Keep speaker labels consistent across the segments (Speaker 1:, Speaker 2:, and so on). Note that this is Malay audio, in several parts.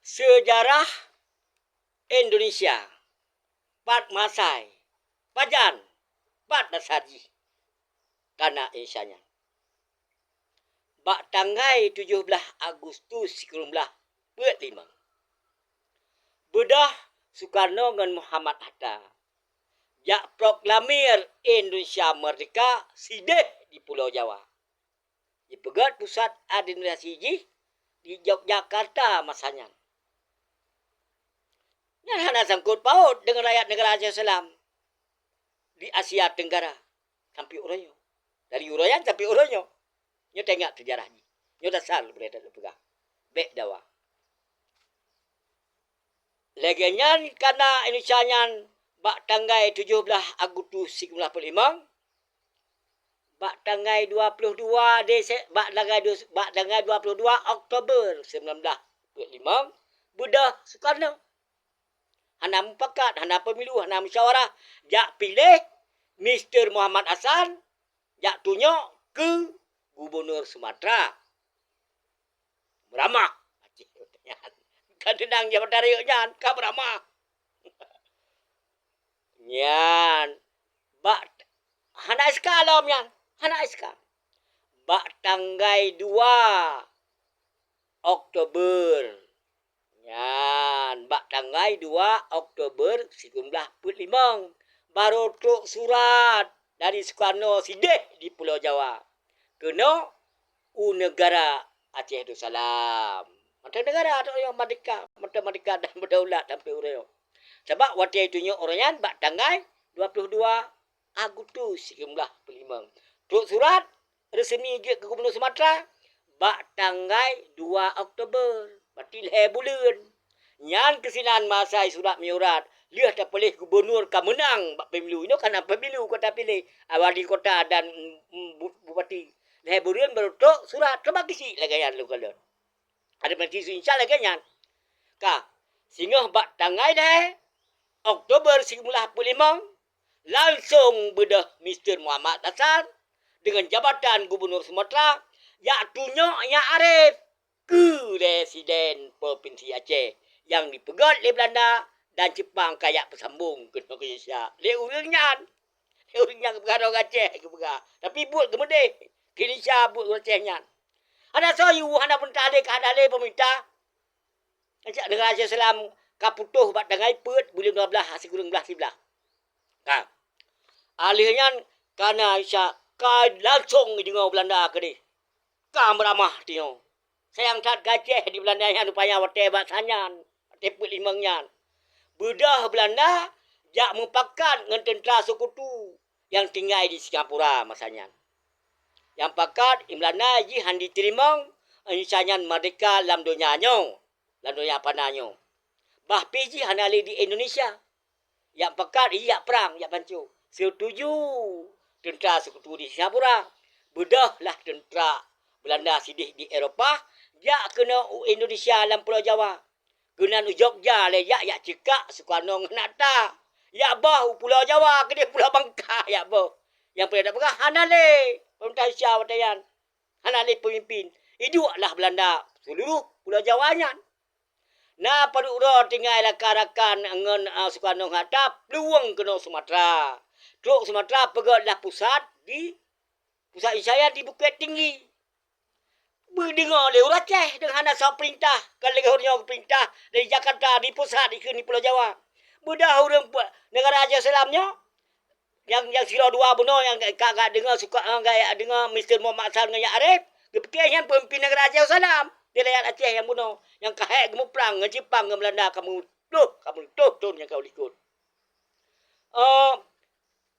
Speaker 1: Sejarah Indonesia. Pat Masai. Pajan. Pat Nasaji. Kana Insyanya. Bak tanggai 17 Agustus 1945. Bedah Soekarno dengan Muhammad Hatta. Jak proklamir Indonesia merdeka sideh di Pulau Jawa. Di pegat pusat administrasi di Yogyakarta masanya. Yang hana sangkut paut dengan rakyat negara Asia Salam di Asia Tenggara sampai Uroyo. Dari Uroyan sampai Uroyo. Nyo tengok sejarah ni. Nyo dasar berada di pegang. Bek dawa. Legenyan karena Indonesia nyan bak tanggai 17 Agustus 1945. Bak tanggai 22 bak tanggai 22 Oktober 1945 Bedah Soekarno. Hana mufakat, hana pemilu, hana musyawarah. Jak pilih Mr. Muhammad Hasan. Jak tunjuk ke Gubernur Sumatera. Beramah. Kan tenang je pada riuknya. Kan beramah. Nyan. Bak. Hana SK lah nyan. Hana SK. Bak tanggai 2 Oktober. Yan, bak tanggai 2 Oktober 1945 baru truk surat dari Soekarno sideh di Pulau Jawa. Kena negara Aceh Darussalam. Mata negara tu yang merdeka, merdeka dan berdaulat sampai urang. Sebab waktu itu orangnya bak tanggai 22 Agustus 1945. Truk surat resmi ke Gubernur Sumatera bak tanggai 2 Oktober. Berarti leh bulan. Yang kesinan masa surat menyurat. Lihat tak boleh gubernur kan menang bak pemilu. Ini kan pemilu kota pilih. Wali kota dan bupati. Leh bulan baru tok surat. Coba kisi lagi yang lu kalau. Ada berarti insya lagi yang. Kah. Sehingga bak tanggai leh. Oktober 1945. Langsung bedah Mr. Muhammad Hasan. Dengan jabatan gubernur Sumatera. Ya tunjuk yang Arif. Ke Residen Provinsi Aceh yang dipegat oleh Belanda dan Jepang kayak bersambung ke Indonesia. Dia urangnya. Dia urangnya ke perkara Aceh ke perkara. Tapi buat kemudian ke Indonesia buat Acehnya. Ada soyu, ada pun tali ke ada pemerintah. Negara Asia Salam kaputuh bat dangai pet bulan 12 hasil kurang belah sebelah. Kan. Alihnya karena Aisyah langsung dengar Belanda ke dia. Kan beramah dia. Sayang saat gajah di Belanda yang rupanya waktu baksanyan. Waktu pelimangnya. Bedah Belanda jak mempakat dengan tentera sekutu yang tinggal di Singapura masanya. Yang pakat Belanda ji han diterima insanya merdeka dalam dunia nyo. Dalam dunia panahnya. Bah PJ han ali di Indonesia. Yang pakat ia perang, ia bancu. Setuju tentera sekutu di Singapura. Bedahlah tentera Belanda sidih di Eropah. Ya kena Indonesia dalam Pulau Jawa. Kena Jogja le ya cekak Soekarno ngenata. Ya bah Pulau Jawa ke dia Pulau Bangka ya bah. Yang pada berkah hanale pemerintah Asia watayan. Hanale pemimpin. Iduaklah Belanda seluruh Pulau Jawanya. Nah pada ura tinggal rakan-rakan dengan Soekarno ngenata peluang kena Sumatera. Truk Sumatera pegatlah pusat di pusat Isaya di Bukit Tinggi. Berdengar oleh orang Aceh dengan asal perintah. Kalau orang perintah dari Jakarta, di pusat, di Pulau Jawa. Mudah orang negara Asia Salamnya. Yang sila dua benar, yang kakak dengar suka dengar Mr. Muhammad Hasan dengan Arif. Kepikirnya pemimpin negara Asia Salam. Dia rakyat Aceh yang benar. Yang kahek kamu perang, dengan Jepang, dengan Belanda. Kamu tuh yang kau ikut.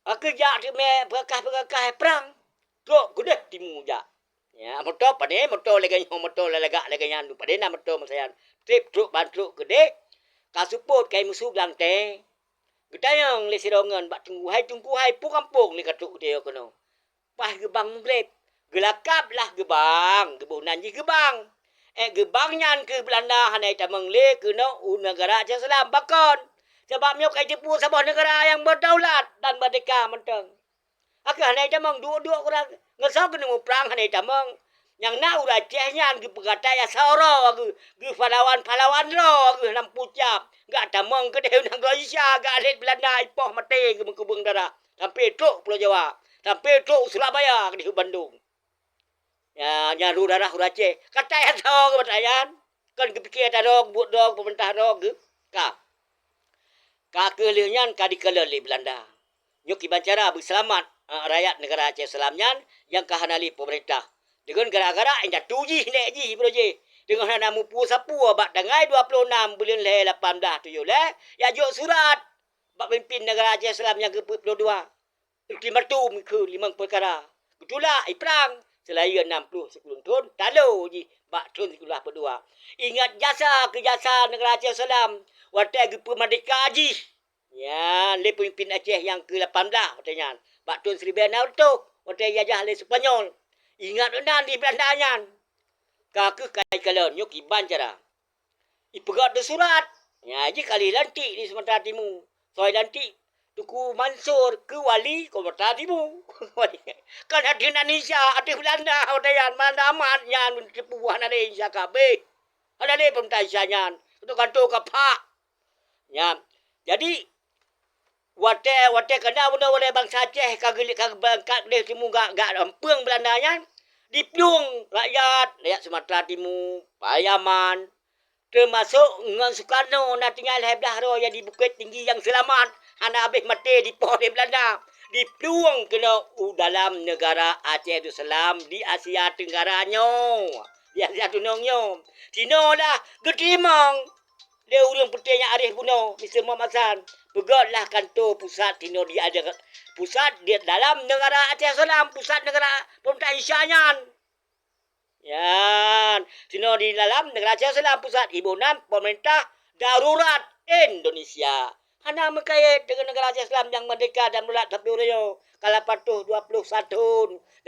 Speaker 1: Kerja berkah perang. Tuh, kudah timu jak. Ya, motor pada motor lagi motor lega lagi yang pada nak motor masayan trip truk bantu gede kasuput kai musuh belang teh gedayang le sirongan bak tunggu hai pu kampung ni katuk dia kono pah gebang blep gelakap lah gebang gebunan ji gebang gebang nyan ke Belanda hanai tamang le kena negara Asia Salam bakon sebab mio kai Jepun sebuah negara yang berdaulat dan merdeka menteng. Aku hanai tamang dua-dua orang ngesau kena perang hanai tamang Yang nak Aceh nyan gi pegatai asara gi pahlawan-pahlawan ro gi nam pucap. Gak tamang ke deu nang Malaysia gak alit Belanda ipoh mati ke mengkubung darah. Sampai truk Pulau Jawa. Sampai truk Surabaya di Bandung. Ya nyaru darah Aceh. Katai asara ke batayan. Kan kepikir tak dog buat dog pemerintah dog ke. Ka kelihnya ka dikelali Belanda. Nyuk ibancara berselamat rakyat negara Aceh Selamnyan yang kahanali pemerintah. Dengan gara-gara indah tuji nek ji proje. Dengan nama pu sapu bak tangai 26 bulan 18 tu le. Ya jok surat bak pimpin negara Aceh Selamnyan ke 22. Ultimatum ke 5 perkara. Betulah perang selain 60 10 tahun talo ji bak tahun 32. Ingat jasa negara Aceh Selam watai ke merdeka ji. Ya, le pemimpin Aceh yang ke-18 katanya. Bak tahun 1900 watai jajah le Sepanyol. Ingat benar di Belandanyan. Kaku kai kalon nyuk iban cara. Ipegat de surat. Ya, ji kali lantik di Sumatera Timur. Soal lantik Tuku Mansur ke wali Sumatera Timur. Kan ada Indonesia, ada Belanda, watayan mana amat nyan tepuan ada Indonesia kabeh. Ada le pemerintah nyan. Itu kantor kapak. Ya. Jadi Wate kena benda oleh bangsa Aceh kagelik bangkat dia timur gak empeng Belandanya dipiung rakyat Sumatera Timur, Payaman termasuk dengan Soekarno nak tinggal hebdah ro yang di Bukit Tinggi yang selamat hana habis mati di poh di Belanda dipiung kena dalam negara Aceh Darussalam di Asia Tenggara nyo. Di Asia Tunongnya. Cina dah getimang. Dia urang petenya Arif Puno, Mr. Muhammad Hassan. Pegatlah kantor pusat Tino dia ada pusat dia dalam negara Aceh Salam, pusat negara pemerintah Isyanyan. Ya, Tino di dalam negara Aceh Salam, pusat ibunan pemerintah darurat Indonesia. Hana mengkait dengan negara Aceh Salam yang merdeka dan mulat tapi urang kala patuh 21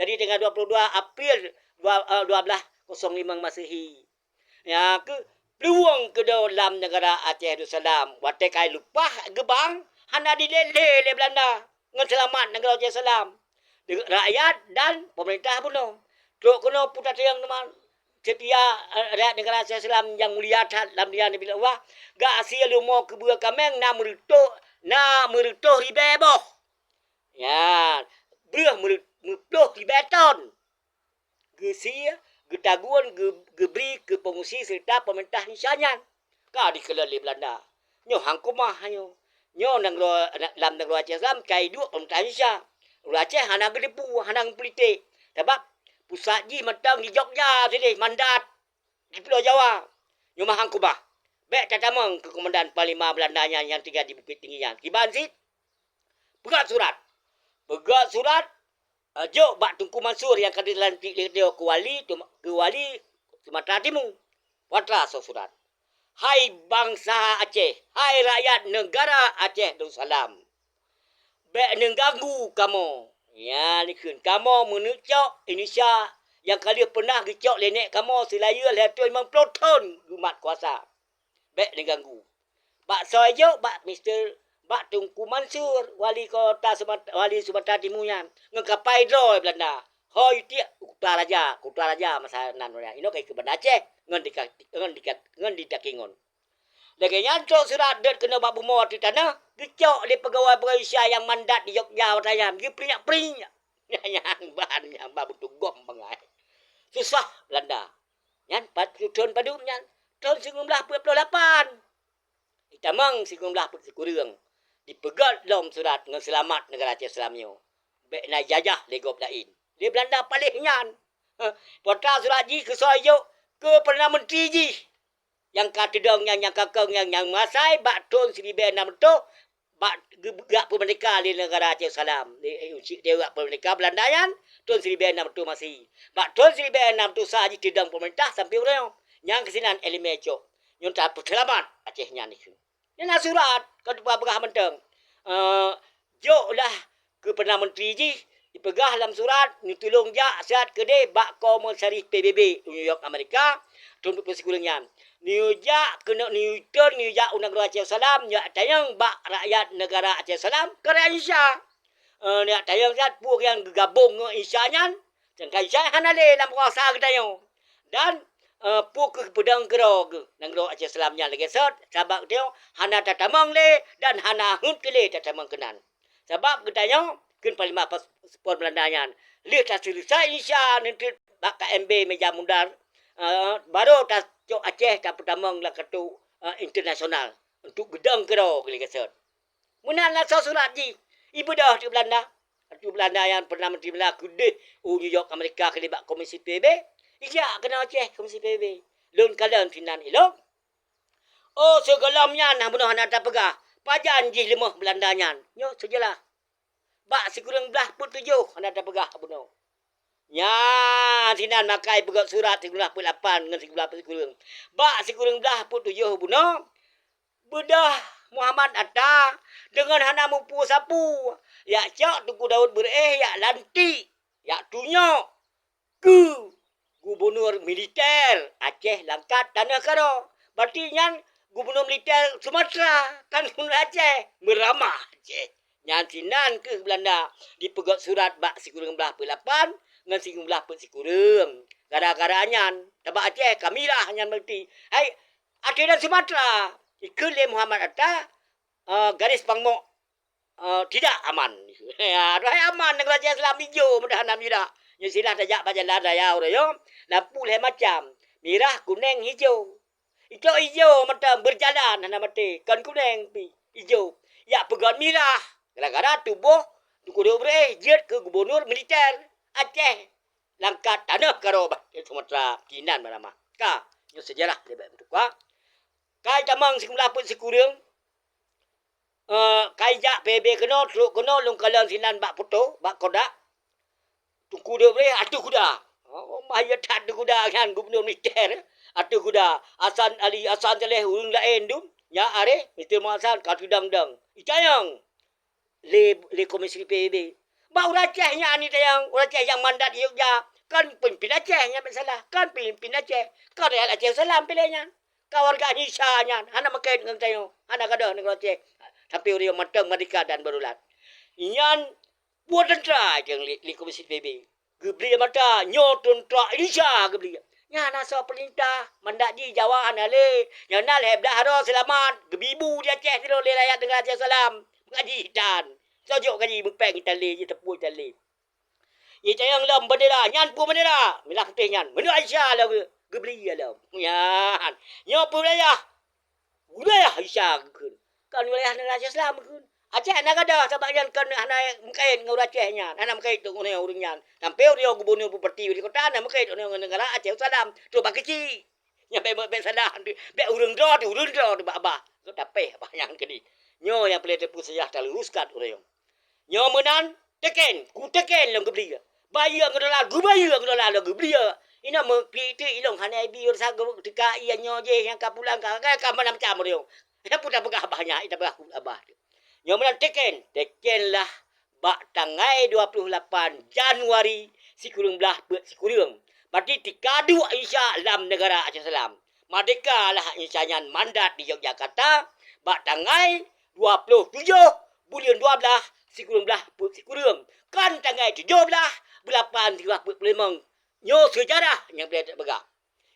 Speaker 1: dari dengan 22 April 1205 Masehi. Ya ke peluang ke dalam negara Aceh Darussalam. Watai kai lupa gebang hana dilele le Belanda. Ngan selamat negara Aceh Salam. Rakyat dan pemerintah pun. Tok kena putar yang teman setia rakyat negara Aceh Salam yang mulia dalam dia ni bila wah ga asia lumo ke bua kameng na merutuh ribeboh. Ya, belah merutuh ribeton. Gesia getaguan geberi ke pengungsi serta pemerintah Isyanyan. Ka dikelali Belanda. Nyo hangkumah nyo. Nyo nang dalam negara Aceh Salam kai dua pemerintah Indonesia. Aceh hana gedepu, hana politik. Sebab pusat ji matang di Jogja sini mandat di Pulau Jawa. Nyo hangkumah. Baik tatamang ke komandan Panglima Belanda yang tinggal di Bukit Tinggi yang. Kiban sit. Pegat surat. Jok bak Tunku Mansur yang kena dilantik dia ke wali Sumatera Timur. Watra surat. Hai bangsa Aceh, hai rakyat negara Aceh Darussalam. Bek mengganggu kamu. Ya, likun kamu menunjuk Indonesia yang kali pernah gecok lenek kamu selaya letul 50 tahun gumat kuasa. Bek mengganggu. Bak sojo bak Bak Tunku Mansur, wali Sumatera Timur yang ngekapai dro Belanda. Hoi tiak Kuta Raja masa nan ya. Ino kai ke Banda Aceh ngan ditakingon. Lagi nyantok surat det kena bak bumo di tanah, gecok di pegawai Malaysia yang mandat di Jogja watayam, gi perinyak. Yang bahannya bak butuh gom bangai. Susah Belanda. Yan tahun padum yan. Tahun 1948. Itamang 19 dipegat dalam surat dengan selamat negara Aceh Selamnyo. Bek na jajah legop lain. Di Belanda paling nyan. Pota surat ji ke soyo ke Perdana Menteri ji. Yang katedong yang kakang yang masai bak tahun 1960 bak gak pemerdeka di negara Aceh Salam. Dia gak pemerdeka Belanda yan tahun 1960 masih. Bak tahun 1960 saji tidang pemerintah sampai orang yang kesinan elemeco. Yang tak selamat Aceh nyan ni. Yana surat ke Pegah Menteng. Jok lah ke Perdana Menteri ji dipegah dalam surat ni tolong jak siat ke de bak komisaris PBB New York Amerika tun persekulangnya. New jak kena New jak undang Aceh Salam ya tayang bak rakyat negara Aceh Salam ke Indonesia. Ni tayang siat puak yang gabung Indonesia nyan Cangkai saya hanale lam kuasa kita yo. Dan pu ke pedang kero ke nang ro Aceh Selamnya lagi sot sebab dia hana tatamang le dan hana hun kele tatamang kenan. Sebab kita yo kun paling apa sport Belandanya. Le ta selesai Indonesia nanti bak KMB meja mundar baru ta cok Aceh ta pertamang lah ketu internasional untuk gedang kero ke lagi sot. Munan lah surat ji. Ibu dah di Belanda. Itu Belanda yang pernah Menteri Belanda kudih New York Amerika kelibat Komisi PBB. Ijak kena Aceh Komisi PBB. Lun kalian finan ilok. Oh segelamnya nah bunuh anak tak pegah. Pajan ji lemah Belandanya. Nyo sejelah. Bak sekurang belah pun 7 anak tak pegah bunuh. Ya, sinan makai pegat surat 38 dengan 19 sekurang. Bak sekurang belah pun 7 bunuh. Bedah Muhammad Atta dengan hana mumpu sapu. Ya cak Tuku Daud ya lantik. Ya tunyok ke gubernur militer Aceh Langkat Tanah Karo. Berarti yang gubernur militer Sumatera kan Aceh meramah Aceh. Yang sinan ke Belanda dipegat surat bak sikurang belah 8 dengan sikurang belah sikurang. Gara-garanya tabak Aceh kamilah yang berarti. Hai Aceh dan Sumatera ikut le Muhammad Atta garis pangmok tidak aman. Ya, dah aman negara Aceh Selam hijau mudah nak merah. Yang silah tajak bajalan raya yo. Lampu le macam merah, kuning, hijau. Hijau macam berjalan hana mati. Kan kuning pi hijau. Ya pegang merah. Gara-gara tubuh Tuku Dobre jet ke gubernur militer Aceh Langkat Tanah Karo Sumatera Kinan mana ka. Yo sejarah lebih betul ka. Kai tamang sekolah pun sekurang. Kai jak PB kena, truk kena, lung kalang sinan bak foto, bak kodak. Tuku dia boleh, atu kuda. Oh, bahaya tak atu kuda kan, gubernur militer. Atu kuda. Hasan Ali, Hasan Saleh, urung lain tu. Ya, are, Mr. Muhasan, katu dang-dang. Itayang. Le komisi PB. Bak uracehnya ni tayang, uraceh yang mandat di Yogyakarta. Kan pimpin Aceh yang bersalah. Kan pimpin Aceh. Kau real Aceh Salam pilihnya. Kau warga Nisanya, hana makan dengan tayo, hana kada negara Aceh. Sampai orang matang Merdeka dan Berulat. Iyan buat tentera yang li komisi PB. Gebli mata nyo tentera Indonesia gebli. Nya nasa perintah mandat ji Jawa anale. Nya nal hebdah haro selamat. Gebibu di Aceh tiro le rakyat dengan Aceh Salam. Ngaji dan. Sojok ngaji mempeng kita le je tepu kita le. Ye tayang lam bendera, nyan pu bendera. Milah ketih nyan. Bendera Aisyah lah gebli alam. Nyan. Nyo pu wilayah Aisyah kun. Kan wilayah negara Aceh Selam kun. Aceh nak ada sebab yang kan anak mungkin ngau Acehnya. Anak mungkin tu ngau urangnya. Sampai dia gubernur bupati di kota anak mungkin ngau negara Aceh Selam. Tu bak kecil. Nyampe be salah. Be urang do ba. Tu tapeh apa yang kini. Nyo yang pelai tepu sejah terluruskan urang. Nyo menan teken, ku teken long gebli. Bayi ang dolar, gubayi ang dolar lo gebli. Ina mengkritik ilong hanai biur sago tika iya nyo je yang kapulang ka mana macam urang. Dia pun dah pegah abahnya, dah pegah abah. Yang mana teken lah bak tanggai 28 Januari sikurang belah sikurang. Berarti tikadu Aisyah dalam negara Aceh Selam. Merdeka lah Aisyah mandat di Yogyakarta bak tanggai 27 bulan 12 sikurang belah sikurang. Kan tanggai 17 8 35 nyo sejarah yang boleh tak pegah.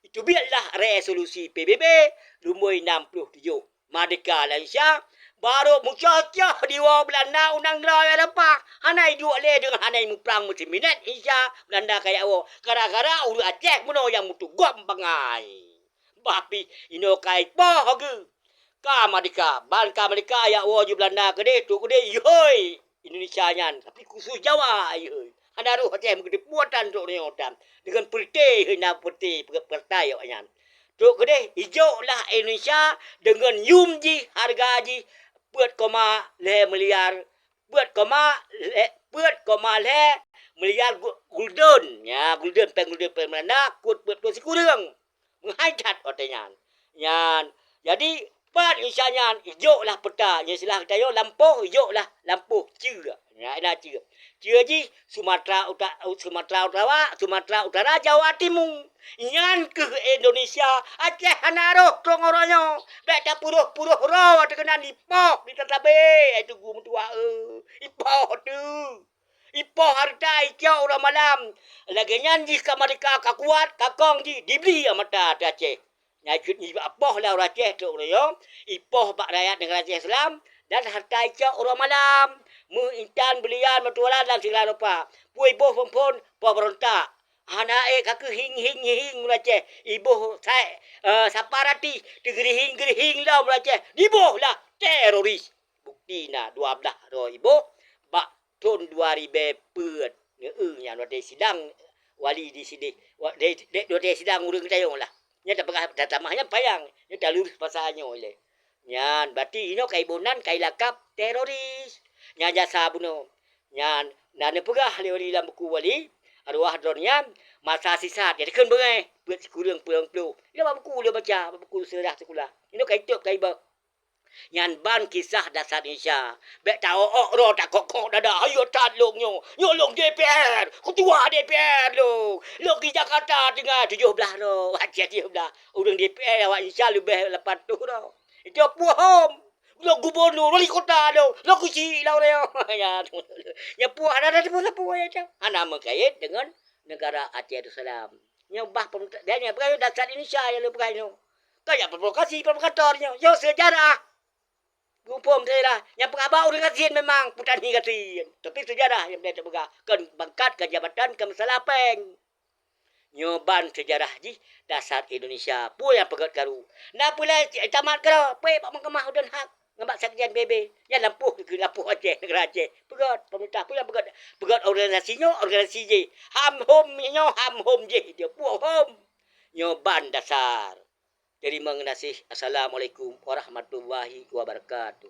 Speaker 1: Itu biarlah resolusi PBB Lumui 67. Merdeka Malaysia baru mucah-cah di bawah Belanda undang raya lepak. Hanai dua le dengan hanai muprang musim minat Indonesia Belanda kayak wo. Gara-gara ulu Aceh muno yang mutu gom bangai. Bapi ino kai po hagu. Ka Merdeka, ban ka Merdeka ya wo ju Belanda kede tu kede yoi Indonesia nyan. Tapi khusus Jawa yoi. Hana ru Aceh mengede puatan tu ni otam. Dengan perti hina perti pertai yo nyan. Tuk kedeh hijau lah Indonesia dengan yumji harga ji 4,5 miliar 4,5 miliar gulden ya gulden Melanda kut betul sikurang menghajat otenya yan jadi pan isanya hijau lah peta yang silah kita yo lampu hijau lah lampu cia ya ada cia ji Sumatera Utara Jawa Timur yan ke Indonesia Aceh hanaro trongoronyo dak ta puruh ro terkena dipok di tetabe itu gum tua ipok tu Ipoh harta icau orang malam. Lagi nyanyi ka mereka ka kuat ka kong di dibeli mata ta Aceh. Nyajut ni apoh lah orang Aceh tu orang yo. Ipoh bak rakyat negara Aceh Islam dan harta icau orang malam. Mu intan belian matualan dan segala rupa. Pui boh pun poh berontak. Anak kaku hing Aceh. Ibu saya saparati gerihing lah Aceh. Diboh lah teroris. Bukti na 12 ro ibu bak tahun 2000 peut yang ada sidang wali di sini. Dek sidang urang tayong lah. Nya tak pernah tamahnya payang. Nya tak lurus pasalnya oleh. Nyan berarti ino kai bonan kai lakap teroris. Nya jasa buno. Nyan nan pegah le wali dalam buku wali arwah dronian masa sisa dia kan bengai buat sekurang pulang pelu. Dia buku dia baca buku sekolah. Ino kai tok kai ba. Yan ban kisah dasar Indonesia. Bek tahu ro tak kok dada. Ayo tat long nyo. Nyolong DPR. Ketua DPR lo. Lo di Jakarta dengan 17 ro. Aceh 17. Urang DPR awak Indonesia lebih lepas tu ro. Itu puhom. Lo gubernur wali kota lo. Lo kuci lo reo. Ya puah ada pun puah ya. Ana mengkait dengan negara Aceh Darussalam. Nyobah pemerintah dia nya berkait dasar Indonesia yang lo berkait no. Kayak provokatornya. Yo sejarah. Gumpom saya lah. Yang pengabau dengan Zin memang putani katin. Tapi sejarah yang dia terbuka. Kan bangkat ke jabatan ke masalah peng. Nyoban sejarah ji dasar Indonesia. Pun yang pegat karu. Nah pula tamat kau. Pek pak mahkamah dan hak. Ngambak sekjen BB. Yang lampuh ke lampuh Aceh. Negara Aceh. Pegat. Pemerintah pun yang pegat. Pegat organisasinya. Organisasi je. Ham hom je. Dia puh hom. Nyoban dasar. Terima kasih. Assalamualaikum warahmatullahi wabarakatuh.